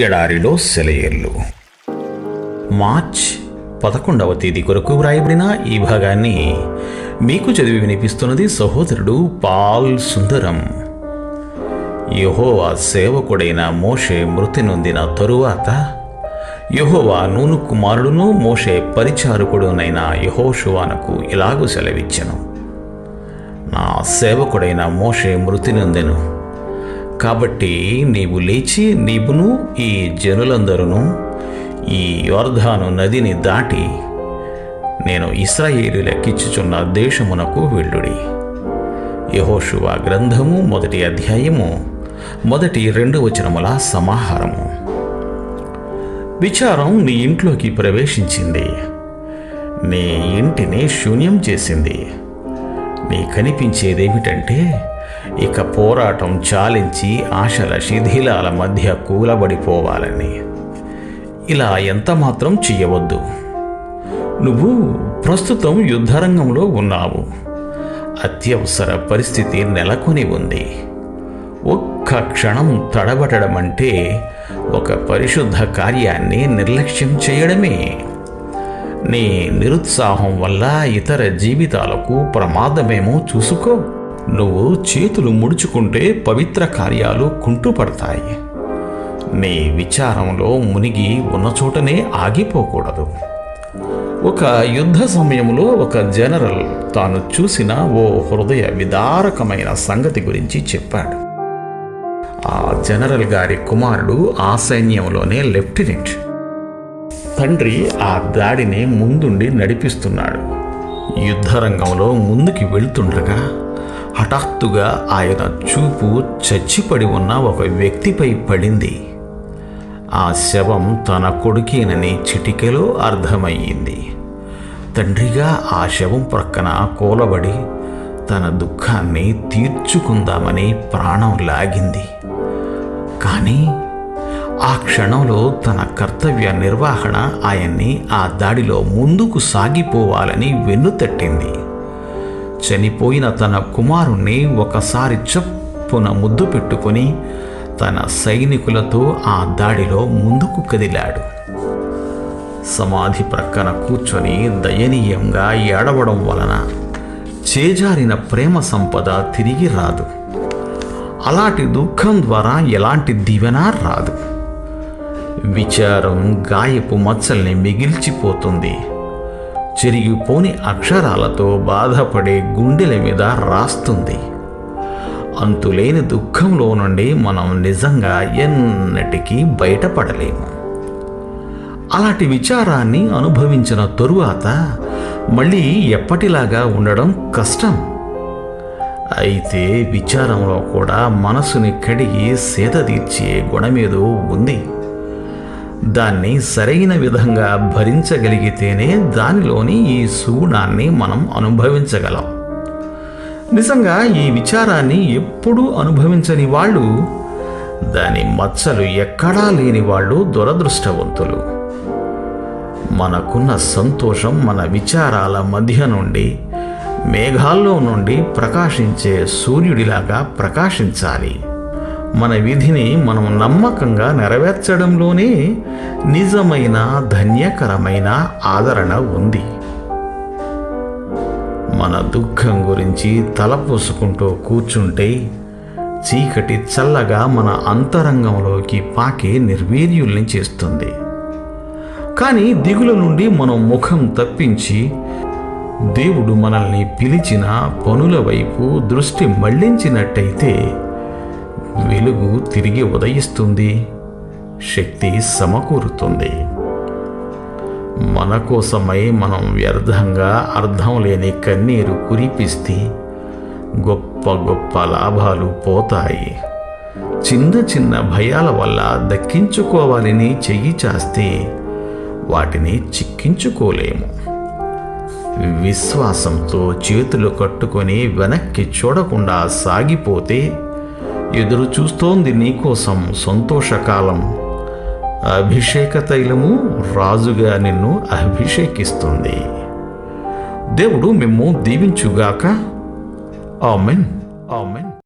ఎడారిలో సెలయేర్లు. మార్చ్ 11వ తేదీ కొరకు వ్రాయబడిన ఈ భాగాన్ని మీకు చదివి వినిపిస్తున్నది సహోదరుడు పాల్ సుందరం. యెహోవా సేవకుడైన మోషే మృతి నొందిన తరువాత యెహోవా నూను కుమారుడును మోషే పరిచారకుడునైన యెహోషువకు ఇలాగు సెలవిచ్చెను. నా సేవకుడైన మోషే మృతి నొందెను. కాబట్టి నీవు లేచి నీవును ఈ జనులందరూ ఈ యొర్దాను నదిని దాటి నేను ఇశ్రాయేలీయులకిచ్చుచున్న దేశమునకు వెళ్ళుడి. యెహోషువ గ్రంథము 1వ అధ్యాయము 1-2 వచనముల సమాహారము. విచారం నీ ఇంట్లోకి ప్రవేశించింది, నీ ఇంటిని శూన్యం చేసింది. నీ కనిపించేదేమిటంటే ఇక పోరాటం చాలించి ఆశల శిథిలాల మధ్య కూలబడిపోవాలని. ఇలా ఎంతమాత్రం చెయ్యవద్దు. నువ్వు ప్రస్తుతం యుద్ధరంగంలో ఉన్నావు. అత్యవసర పరిస్థితి నెలకొని ఉంది. ఒక్క క్షణం తడబడడం అంటే ఒక పరిశుద్ధ కార్యాన్ని నిర్లక్ష్యం చేయడమే. నీ నిరుత్సాహం వల్ల ఇతర జీవితాలకు ప్రమాదమేమో చూసుకో. నువ్వు చేతులు ముడుచుకుంటే పవిత్ర కార్యాలు కుంటుపడతాయి. నీ విచారంలో మునిగి ఉన్న చోటనే ఆగిపోకూడదు. ఒక యుద్ధ సమయంలో ఒక జనరల్ తాను చూసిన ఓ హృదయ విదారకమైన సంగతి గురించి చెప్పాడు. ఆ జనరల్ గారి కుమారుడు ఆ సైన్యంలోనే లెఫ్టినెంట్. తండ్రి ఆ దాడిని ముందుండి నడిపిస్తున్నాడు. యుద్ధరంగంలో ముందుకి వెళ్తుండగా హఠాత్తుగా ఆయన చూపు చచ్చిపడి ఉన్న ఒక వ్యక్తిపై పడింది. ఆ శవం తన కొడుకేనని చిటికెలో అర్థమయ్యింది. తండ్రిగా ఆ శవం ప్రక్కన కూలబడి తన దుఃఖాన్ని తీర్చుకుందామని ప్రాణం లాగింది. కానీ ఆ క్షణంలో తన కర్తవ్య నిర్వహణ ఆయన్ని ఆ దాడిలో ముందుకు సాగిపోవాలని వెన్నుతట్టింది. చనిపోయిన తన కుమారుణ్ణి ఒకసారి చప్పున ముద్దు పెట్టుకొని తన సైనికులతో ఆ దాడిలో ముందుకు కదిలాడు. సమాధి ప్రక్కన కూర్చొని దయనీయంగా ఏడవడం వలన చేజారిన ప్రేమ సంపద తిరిగి రాదు. అలాంటి దుఃఖం ద్వారా ఎలాంటి దీవెన రాదు. విచారం గాయపు మచ్చల్ని మిగిల్చిపోతుంది. చెరిగిపోని అక్షరాలతో బాధపడే గుండెల మీద రాస్తుంది. అంతులేని దుఃఖంలో నుండి మనం నిజంగా ఎన్నటికీ బయటపడలేము. అలాంటి విచారాన్ని అనుభవించిన తరువాత మళ్ళీ ఎప్పటిలాగా ఉండడం కష్టం. అయితే విచారంలో కూడా మనసుని కడిగి సేదతీర్చే గుణమేదో ఉంది. దాన్ని సరైన విధంగా భరించగలిగితేనే దానిలోని ఈ సుగుణాన్ని మనం అనుభవించగలం. నిజంగా ఈ విచారాన్ని ఎప్పుడూ అనుభవించని వాళ్ళు, దాని మచ్చలు ఎక్కడా లేని వాళ్ళు దురదృష్టవంతులు. మనకున్న సంతోషం మన విచారాల మధ్య నుండి, మేఘాల్లో నుండి ప్రకాశించే సూర్యుడిలాగా ప్రకాశించాలి. మన విధిని మనం నమ్మకంగా నెరవేర్చడంలోనే నిజమైన ధన్యకరమైన ఆదరణ ఉంది. మన దుఃఖం గురించి తలపోసుకుంటూ కూర్చుంటే చీకటి చల్లగా మన అంతరంగంలోకి పాకి నిర్వీర్యుల్ని చేస్తుంది. కానీ దిగుల నుండి మనం ముఖం తప్పించి దేవుడు మనల్ని పిలిచిన పనుల వైపు దృష్టి మళ్లించినట్టయితే వెలుగు తిరిగి ఉదయిస్తుంది, శక్తి సమకూరుతుంది. మన కోసమై మనం వ్యర్థంగా అర్థం లేని కన్నీరు కురిపిస్తే గొప్ప గొప్ప లాభాలు పోతాయి. చిన్న చిన్న భయాల వల్ల దక్కించుకోవాలని చెయ్యి చాస్తే వాటిని చిక్కించుకోలేము. విశ్వాసంతో చేతులు కట్టుకొని వెనక్కి చూడకుండా సాగిపోతే ఎదురు చూస్తోంది నీకోసం సంతోషకాలం. అభిషేక తైలము రాజుగా నిన్ను అభిషేకిస్తుంది. దేవుడు మిమ్ము దీవించుగాక. ఆమెన్. ఆమెన్.